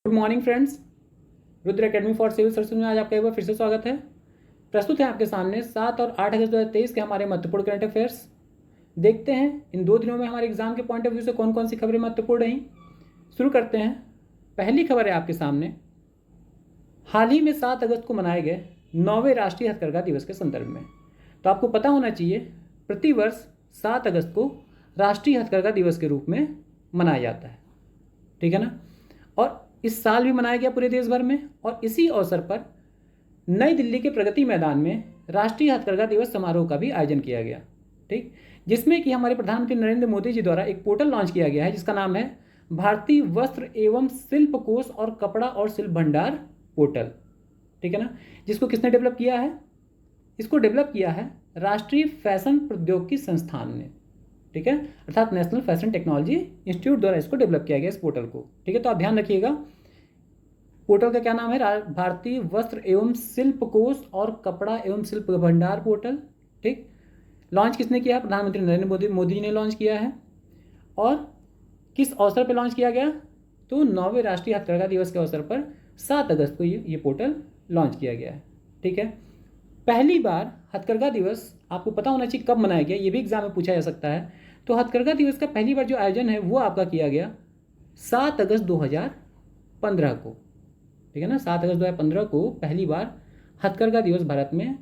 Good morning friends. Rudra academy for civil services में आज आपका एक बार फिर से स्वागत है। प्रस्तुत है आपके सामने 7 और 8 अगस्त 2023 के हमारे महत्वपूर्ण करंट अफेयर्स। देखते हैं इन 2 दिनों में हमारे एग्जाम के पॉइंट ऑफ व्यू से कौन कौन सी खबरें महत्वपूर्ण रहीं। शुरू करते हैं। पहली खबर है आपके सामने, हाल ही में 7 अगस्त को मनाए गए 9वें राष्ट्रीय हथकरघा दिवस के संदर्भ में। तो आपको पता होना चाहिए प्रतिवर्ष 7 अगस्त को राष्ट्रीय हथकरघा दिवस के रूप में मनाया जाता है, ठीक है ना। और इस साल भी मनाया गया पूरे देश भर में, और इसी अवसर पर नई दिल्ली के प्रगति मैदान में राष्ट्रीय हथकरघा दिवस समारोह का भी आयोजन किया गया, ठीक, जिसमें कि हमारे प्रधानमंत्री नरेंद्र मोदी जी द्वारा एक पोर्टल लॉन्च किया गया है जिसका नाम है भारतीय वस्त्र एवं शिल्प कोष और कपड़ा और शिल्प भंडार पोर्टल, ठीक है ना। जिसको किसने डेवलप किया है? इसको डेवलप किया है राष्ट्रीय फैशन प्रौद्योगिकी संस्थान ने, ठीक है, अर्थात नेशनल फैशन टेक्नोलॉजी इंस्टीट्यूट द्वारा इसको डेवलप किया गया इस पोर्टल को, ठीक है। तो आप ध्यान रखिएगा, पोर्टल का क्या नाम है? भारतीय वस्त्र एवं शिल्प कोष और कपड़ा एवं शिल्प भंडार पोर्टल, ठीक। लॉन्च किसने किया? प्रधानमंत्री नरेंद्र मोदी जी ने लॉन्च किया है। और किस अवसर पर लॉन्च किया गया? तो 9वें राष्ट्रीय हथकरघा दिवस के अवसर पर 7 अगस्त को ये पोर्टल लॉन्च किया गया है, ठीक है। पहली बार हथकरघा दिवस आपको पता होना चाहिए कब मनाया गया, ये भी एग्जाम में पूछा जा सकता है। तो हथकरघा दिवस का पहली बार जो आयोजन है वो आपका किया गया 7 अगस्त 2015 को, ठीक है ना। 7 अगस्त 2015 को पहली बार हथकरघा दिवस भारत में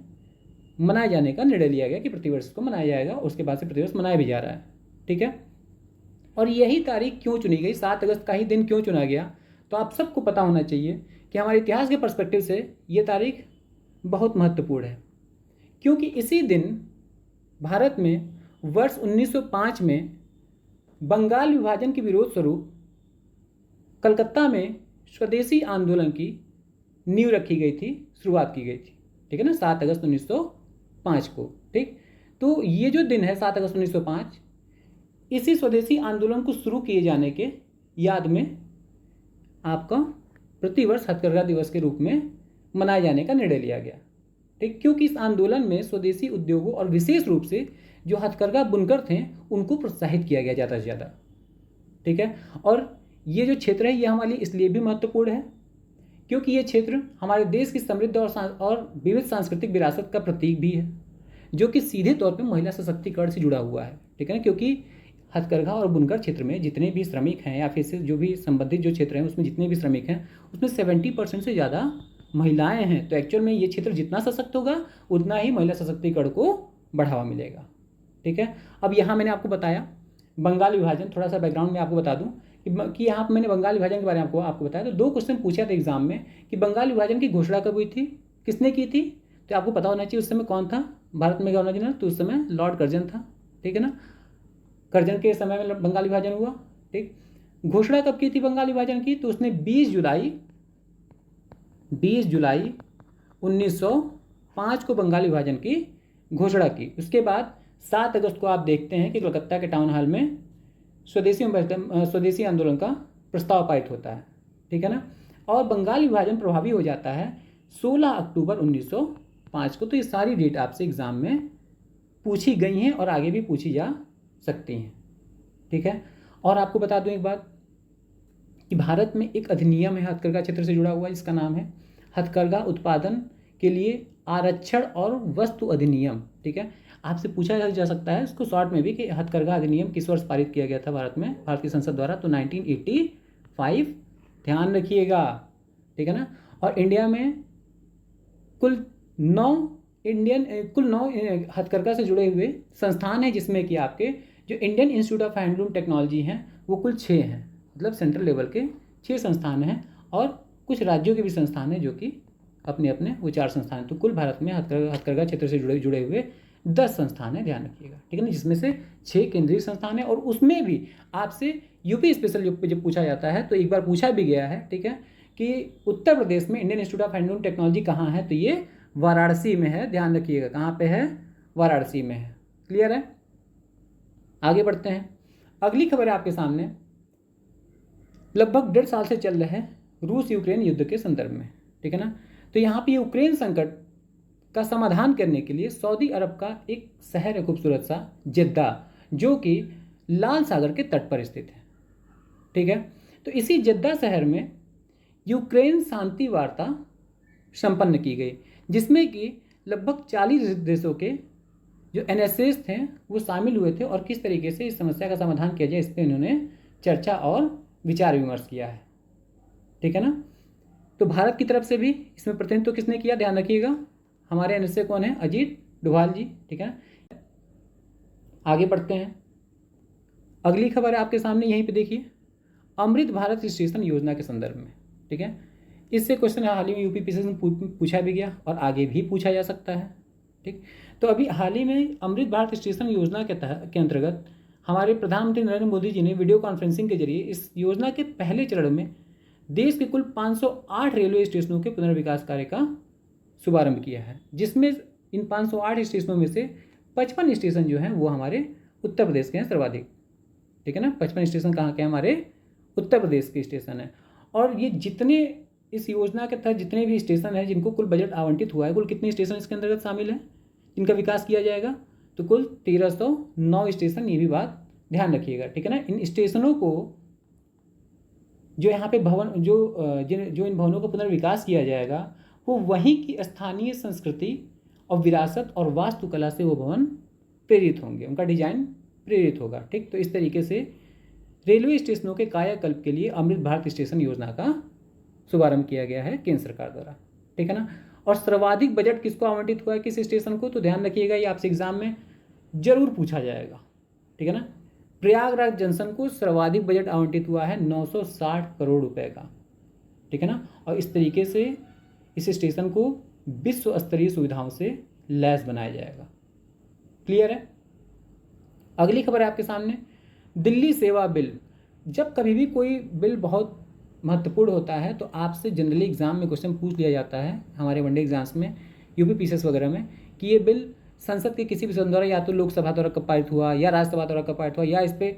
मनाए जाने का निर्णय लिया गया कि प्रतिवर्ष को मनाया जाएगा, उसके बाद से प्रतिवर्ष मनाया भी जा रहा है, ठीक है। और यही तारीख क्यों चुनी गई, 7 अगस्त का ही दिन क्यों चुना गया? तो आप सबको पता होना चाहिए कि हमारे इतिहास के पर्सपेक्टिव से ये तारीख बहुत महत्वपूर्ण है, क्योंकि इसी दिन भारत में वर्ष 1905 में बंगाल विभाजन के विरोध स्वरूप कलकत्ता में स्वदेशी आंदोलन की नींव रखी गई थी, शुरुआत की गई थी, ठीक है ना, 7 अगस्त 1905 को, ठीक। तो ये जो दिन है 7 अगस्त 1905, इसी स्वदेशी आंदोलन को शुरू किए जाने के याद में आपका प्रतिवर्ष हथकरघा दिवस के रूप में मनाए जाने का निर्णय लिया गया, ठीक। क्योंकि इस आंदोलन में स्वदेशी उद्योगों और विशेष रूप से जो हथकरघा बुनकर थे उनको प्रोत्साहित किया गया ज़्यादा से ज़्यादा, ठीक है। और ये जो क्षेत्र है ये हमारे लिए इसलिए भी महत्वपूर्ण है क्योंकि ये क्षेत्र हमारे देश की समृद्ध और विविध सांस्कृतिक विरासत का प्रतीक भी है, जो कि सीधे तौर पर महिला सशक्तिकरण से जुड़ा हुआ है, ठीक है ना। क्योंकि हथकरघा और बुनकर क्षेत्र में जितने भी श्रमिक हैं या फिर से जो भी संबंधित जो क्षेत्र हैं उसमें जितने भी श्रमिक हैं उसमें 70% से ज़्यादा महिलाएं हैं। तो एक्चुअल में ये क्षेत्र जितना सशक्त होगा उतना ही महिला सशक्तिकरण को बढ़ावा मिलेगा, ठीक है। अब यहाँ मैंने आपको बताया बंगाल विभाजन, थोड़ा सा बैकग्राउंड में आपको बता दूं कि यहाँ पर मैंने बंगाल विभाजन के बारे में आपको बताया। तो 2 क्वेश्चन पूछा था एग्जाम में कि बंगाल विभाजन की घोषणा कब हुई थी, किसने की थी? तो आपको पता होना चाहिए उस समय कौन था भारत में गवर्नर जनरल, तो उस समय लॉर्ड कर्जन था, ठीक है ना। कर्जन के समय में बंगाल विभाजन हुआ, ठीक। घोषणा कब की थी बंगाल विभाजन की? तो उसने 20 जुलाई 1905 को बंगाल विभाजन की घोषणा की। उसके बाद 7 अगस्त को आप देखते हैं कि कलकत्ता के टाउन हॉल में स्वदेशी आंदोलन का प्रस्ताव पारित होता है, ठीक है ना। और बंगाल विभाजन प्रभावी हो जाता है 16 अक्टूबर 1905 को। तो ये सारी डेट आपसे एग्जाम में पूछी गई हैं और आगे भी पूछी जा सकती हैं, ठीक है। और आपको बता दूं एक बात कि भारत में एक अधिनियम है हथकरघा क्षेत्र से जुड़ा हुआ, जिसका नाम है हथकरघा उत्पादन के लिए आरक्षण और वस्तु अधिनियम, ठीक है। आपसे पूछा जा सकता है इसको शॉर्ट में भी कि हथकरघा अधिनियम किस वर्ष पारित किया गया था भारत में, भारत की संसद द्वारा? तो 1985, ध्यान रखिएगा, ठीक है ना। और इंडिया में कुल 9 हथकरघा से जुड़े हुए संस्थान हैं, जिसमें कि आपके जो Indian institute of handloom technology हैं वो कुल 6 हैं, मतलब सेंट्रल लेवल के 6 संस्थान हैं, और कुछ राज्यों के भी संस्थान हैं जो कि अपने अपने वो 4 संस्थान हैं। तो कुल भारत में हथकरघा क्षेत्र से जुड़े हुए 10 संस्थान हैं, ध्यान रखिएगा, ठीक है ना, जिसमें से 6 केंद्रीय संस्थान है। और उसमें भी आपसे यूपी स्पेशल जब पूछा जाता है तो एक बार पूछा भी गया है, ठीक है, कि उत्तर प्रदेश में Indian institute of handloom technology कहाँ है? तो ये वाराणसी में है, ध्यान रखिएगा, कहाँ पे है? वाराणसी में है। क्लियर है? आगे बढ़ते हैं। अगली खबर है आपके सामने, लगभग 1.5 साल से चल रहे रूस यूक्रेन युद्ध के संदर्भ में, ठीक है ना। तो यहाँ पे यूक्रेन संकट का समाधान करने के लिए सऊदी अरब का एक शहर है खूबसूरत सा जेद्दा, जो कि लाल सागर के तट पर स्थित है, ठीक है। तो इसी जेद्दा शहर में यूक्रेन शांति वार्ता संपन्न की गई, जिसमें कि लगभग 40 देशों के जो एनएसएस थे वो शामिल हुए थे और किस तरीके से इस समस्या का समाधान किया जाए इस पर इन्होंने चर्चा और विचार विमर्श किया है। ठीक है ना। तो भारत की तरफ से भी इसमें प्रतिनिधित्व किसने किया, ध्यान रखिएगा, हमारे एनएसए कौन है, अजीत डोभाल जी। ठीक है ना। आगे बढ़ते हैं, अगली खबर है आपके सामने, यहीं पे देखिए, अमृत भारत स्टेशन योजना के संदर्भ में। ठीक है, इससे क्वेश्चन हाल ही में यूपीपीएससी में पूछा भी गया और आगे भी पूछा जा सकता है। ठीक, तो अभी हाल ही में अमृत भारत स्टेशन योजना के अंतर्गत हमारे प्रधानमंत्री नरेंद्र मोदी जी ने वीडियो कॉन्फ्रेंसिंग के जरिए इस योजना के पहले चरण में देश के कुल 508 रेलवे स्टेशनों के पुनर्विकास कार्य का शुभारंभ किया है, जिसमें इन 508 स्टेशनों में से 55 स्टेशन जो हैं वो हमारे उत्तर प्रदेश के हैं सर्वाधिक। ठीक है ना, 55 स्टेशन कहाँ के हैं, हमारे उत्तर प्रदेश के स्टेशन हैं। और ये जितने इस योजना के तहत जितने भी स्टेशन हैं जिनको कुल बजट आवंटित हुआ है, कुल कितने स्टेशन इसके अंतर्गत शामिल हैं जिनका विकास किया जाएगा, तो कुल 1309 स्टेशन, ये भी बात ध्यान रखिएगा। ठीक है ना। इन स्टेशनों को जो यहाँ पे भवन जो इन भवनों का पुनर्विकास किया जाएगा वो वहीं की स्थानीय संस्कृति और विरासत और वास्तुकला से वो भवन प्रेरित होंगे, उनका डिजाइन प्रेरित होगा। ठीक, तो इस तरीके से रेलवे स्टेशनों के कायाकल्प के लिए अमृत भारत स्टेशन योजना का शुभारंभ किया गया है केंद्र सरकार द्वारा। ठीक है ना। और सर्वाधिक बजट किसको आवंटित हुआ है, किस स्टेशन को, तो ध्यान रखिएगा, ये आपसे एग्जाम में जरूर पूछा जाएगा। ठीक है ना। प्रयागराज जंक्शन को सर्वाधिक बजट आवंटित हुआ है 960 करोड़ रुपए का। ठीक है ना। और इस तरीके से इस स्टेशन को विश्व स्तरीय सुविधाओं से लैस बनाया जाएगा। क्लियर है। अगली खबर है आपके सामने, दिल्ली सेवा बिल। जब कभी भी कोई बिल बहुत महत्वपूर्ण होता है तो आपसे जनरली एग्जाम में क्वेश्चन पूछ लिया जाता है, हमारे वनडे एग्जाम्स में, यूपीपीएससी वगैरह में, कि ये बिल संसद के किसी भी सदन द्वारा या तो लोकसभा द्वारा कब पारित हुआ या राज्यसभा द्वारा कब पारित हुआ, या इस पर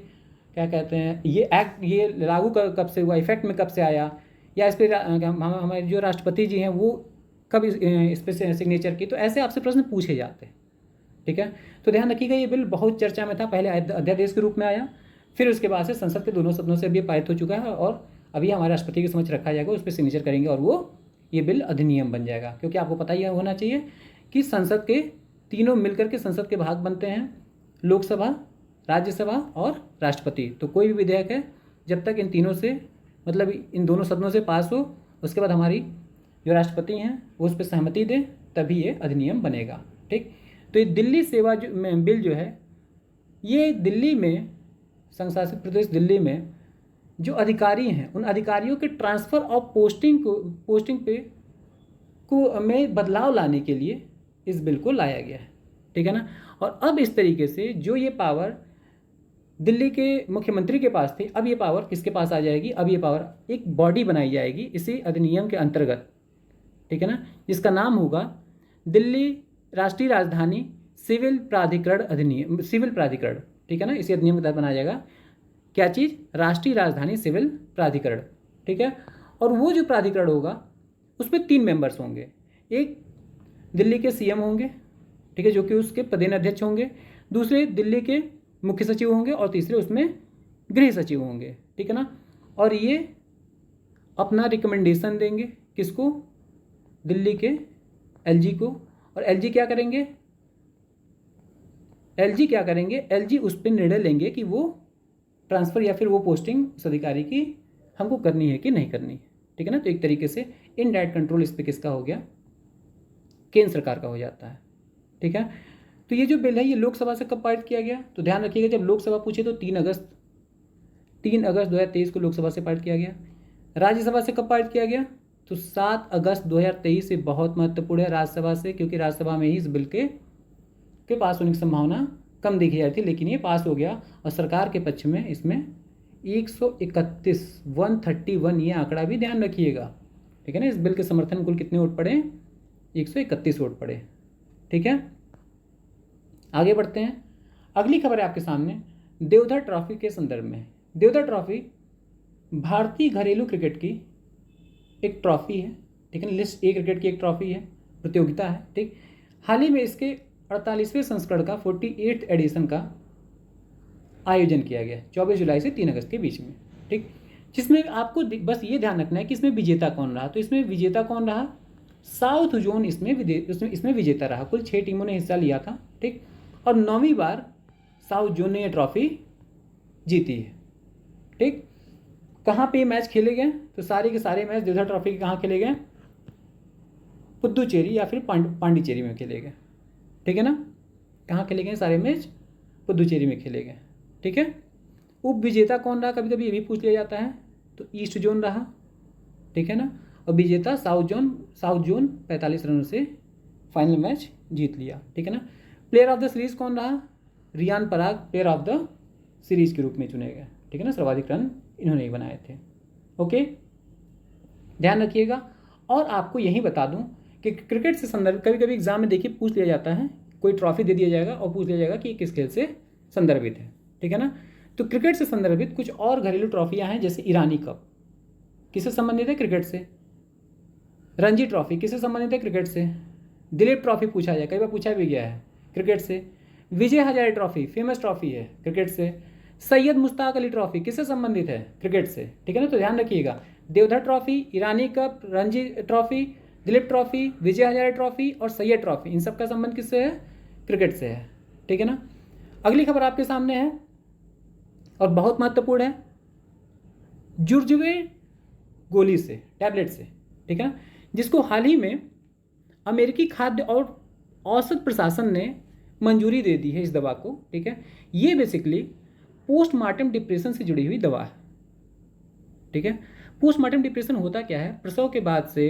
क्या कहते हैं ये एक्ट ये लागू कब से हुआ, इफेक्ट में कब से आया, या इस पर हमारे जो राष्ट्रपति जी हैं वो कब इस पर सिग्नेचर की। तो ऐसे आपसे प्रश्न पूछे जाते हैं। ठीक है, तो ध्यान रखिएगा, ये बिल बहुत चर्चा में था, पहले अध्यादेश के रूप में आया, फिर उसके बाद से संसद के दोनों सदनों से भी पारित हो चुका है और अभी हमारे राष्ट्रपति के समक्ष रखा जाएगा, उस पर सिग्नेचर करेंगे और वो ये बिल अधिनियम बन जाएगा। क्योंकि आपको पता ही होना चाहिए कि संसद के तीनों मिलकर के संसद के भाग बनते हैं, लोकसभा, राज्यसभा और राष्ट्रपति। तो कोई भी विधेयक है जब तक इन तीनों से मतलब इन दोनों सदनों से पास हो, उसके बाद हमारी जो राष्ट्रपति हैं वो उस पर सहमति दें, तभी ये अधिनियम बनेगा। ठीक, तो ये दिल्ली सेवा बिल जो है, ये दिल्ली में, संघ शासित प्रदेश दिल्ली में जो अधिकारी हैं उन अधिकारियों के ट्रांसफ़र और पोस्टिंग में बदलाव लाने के लिए इस बिल को लाया गया है। ठीक है ना। और अब इस तरीके से जो ये पावर दिल्ली के मुख्यमंत्री के पास थी, अब ये पावर किसके पास आ जाएगी, अब ये पावर एक बॉडी बनाई जाएगी इसी अधिनियम के अंतर्गत। ठीक है ना, जिसका नाम होगा दिल्ली राष्ट्रीय राजधानी सिविल प्राधिकरण अधिनियम, सिविल प्राधिकरण। ठीक है ना, इसी अधिनियम के तहत बनाया जाएगा क्या चीज़, राष्ट्रीय राजधानी सिविल प्राधिकरण। ठीक है, और वो जो प्राधिकरण होगा उसमें 3 मेंबर्स होंगे, एक दिल्ली के सीएम होंगे, ठीक है, जो कि उसके प्रदेश अध्यक्ष होंगे, दूसरे दिल्ली के मुख्य सचिव होंगे और तीसरे उसमें गृह सचिव होंगे। ठीक है ना। और ये अपना रिकमेंडेशन देंगे किसको, दिल्ली के एलजी को, और एलजी क्या करेंगे, एलजी उस पर निर्णय लेंगे कि वो ट्रांसफ़र या फिर वो पोस्टिंग उस अधिकारी की हमको करनी है कि नहीं करनी है। ठीक है ना। तो एक तरीके से इनडायरेक्ट कंट्रोल इस पर किसका हो गया, केंद्र सरकार का हो जाता है। ठीक है, तो ये जो बिल है ये लोकसभा से कब पारित किया गया, तो ध्यान रखिएगा, जब लोकसभा पूछे तो 3 अगस्त 2023 को लोकसभा से पारित किया गया। राज्यसभा से कब पारित किया गया, तो 7 अगस्त 2023 से, बहुत महत्वपूर्ण है राज्यसभा से, क्योंकि राज्यसभा में ही इस बिल के पास होने की संभावना कम देखी जाती थी, लेकिन ये पास हो गया और सरकार के पक्ष में इसमें 131 ये आंकड़ा भी ध्यान रखिएगा। ठीक है ना, इस बिल के समर्थन कुल कितने वोट पड़े, 131 वोट पड़े। ठीक है, आगे बढ़ते हैं। अगली खबर है आपके सामने देवधर ट्रॉफी के संदर्भ में। देवधर ट्रॉफी भारतीय घरेलू क्रिकेट की एक ट्रॉफी है। ठीक है, लिस्ट ए क्रिकेट की एक ट्रॉफी है, प्रतियोगिता है। ठीक, हाल ही में इसके 48वें संस्करण का 48th एडिशन का आयोजन किया गया 24 जुलाई से 3 अगस्त के बीच में। ठीक, जिसमें आपको बस ये ध्यान रखना है कि इसमें विजेता कौन रहा। तो इसमें विजेता कौन रहा, साउथ जोन इसमें विजेता रहा। कुल 6 टीमों ने हिस्सा लिया था, ठीक। और 9वीं बार साउथ जोन ने ये ट्रॉफी जीती है, ठीक। कहाँ पे ये मैच खेले गए, तो सारे के सारे मैच देवधर ट्रॉफी के कहाँ खेले गए, पुद्दुचेरी या फिर पांडिचेरी में खेले गए, ठीक है ना। कहाँ खेले गए सारे मैच, पुद्दुचेरी में खेले गए, ठीक है। उप विजेता कौन रहा, कभी कभी ये भी पूछ लिया जाता है, तो ईस्ट जोन रहा, ठीक है ना। और विजेता साउथ जोन 45 रनों से फाइनल मैच जीत लिया, ठीक है ना। प्लेयर ऑफ द सीरीज कौन रहा, Riyan Parag player of the series के रूप में चुने गए, ठीक है ना। सर्वाधिक रन इन्होंने ही बनाए थे, ओके, ध्यान रखिएगा। और आपको यही बता दूं कि क्रिकेट से संदर्भ कभी कभी एग्जाम में देखिए पूछ लिया जाता है, कोई ट्रॉफी दे दिया जाएगा और पूछ लिया जाएगा कि किस खेल से संदर्भित है, ठीक है ना। तो क्रिकेट से संदर्भित कुछ और घरेलू ट्रॉफियां हैं, जैसे ईरानी कप किससे संबंधित है, क्रिकेट से। रणजी ट्रॉफी किससे संबंधित है, क्रिकेट से। दिलीप ट्रॉफी पूछा जाए, कई बार पूछा भी गया है, क्रिकेट से। विजय हजारे ट्रॉफी फेमस ट्रॉफी है, क्रिकेट से। सैयद मुश्ताक अली ट्रॉफी किससे संबंधित है, क्रिकेट से, ठीक है ना। तो ध्यान रखिएगा, Deodhar trophy, Irani cup, Ranji trophy, Duleep trophy, Vijay Hazare trophy और सैयद ट्रॉफी, इन सब का संबंध किससे है, क्रिकेट से है, ठीक है ना। अगली खबर आपके सामने है और बहुत महत्वपूर्ण है, जुर्जुवे गोली से, टैबलेट से, ठीक है, जिसको हाल ही में अमेरिकी खाद्य और औषध प्रशासन ने मंजूरी दे दी है इस दवा को, ठीक है। ये बेसिकली पोस्टमार्टम डिप्रेशन से जुड़ी हुई दवा है, ठीक है। पोस्टमार्टम डिप्रेशन होता क्या है, प्रसव के बाद से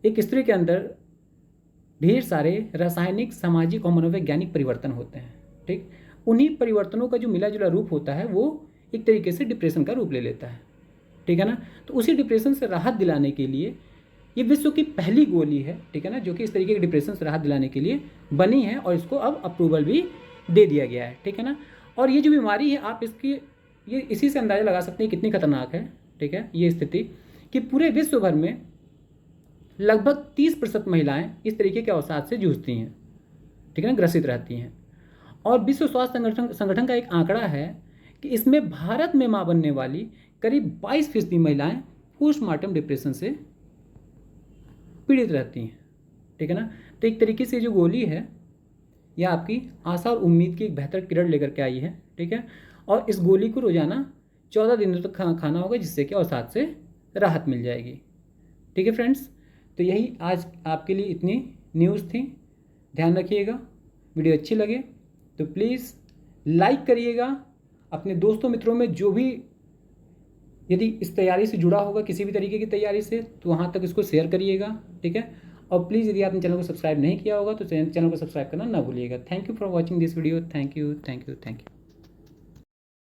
एक स्त्री के अंदर ढेर सारे रासायनिक, सामाजिक और मनोवैज्ञानिक परिवर्तन होते हैं, ठीक। उन्हीं परिवर्तनों का जो मिला जुला रूप होता है वो एक तरीके से डिप्रेशन का रूप ले लेता है, ठीक है ना। तो उसी डिप्रेशन से राहत दिलाने के लिए ये विश्व की पहली गोली है, ठीक है ना, जो कि इस तरीके के डिप्रेशन से राहत दिलाने के लिए बनी है और इसको अब अप्रूवल भी दे दिया गया है, ठीक है ना। और ये जो बीमारी है आप ये इसी से अंदाज़ा लगा सकते हैं कितनी खतरनाक है, ठीक है, ये स्थिति कि पूरे विश्व भर में लगभग 30% महिलाएं इस तरीके के अवसाद से जूझती हैं, ठीक है ना, ग्रसित रहती हैं। और विश्व स्वास्थ्य संगठन का एक आंकड़ा है कि इसमें भारत में मां बनने वाली करीब 22% महिलाएं पोस्टमार्टम डिप्रेशन से पीड़ित रहती हैं, ठीक है ना। तो एक तरीके से जो गोली है यह आपकी आशा और उम्मीद की एक बेहतर किरण लेकर के आई है, ठीक है। और इस गोली को रोजाना 14 दिनों तक खाना होगा, जिससे कि अवसाद से राहत मिल जाएगी, ठीक है फ्रेंड्स। तो यही आज आपके लिए इतनी न्यूज़ थी। ध्यान रखिएगा, वीडियो अच्छी लगे तो प्लीज़ लाइक करिएगा। अपने दोस्तों मित्रों में जो भी यदि इस तैयारी से जुड़ा होगा, किसी भी तरीके की तैयारी से, तो वहाँ तक इसको शेयर करिएगा, ठीक है। और प्लीज़ यदि आपने चैनल को सब्सक्राइब नहीं किया होगा तो चैनल को सब्सक्राइब करना ना भूलिएगा। Thank you for watching this video. Thank you, thank you, thank you.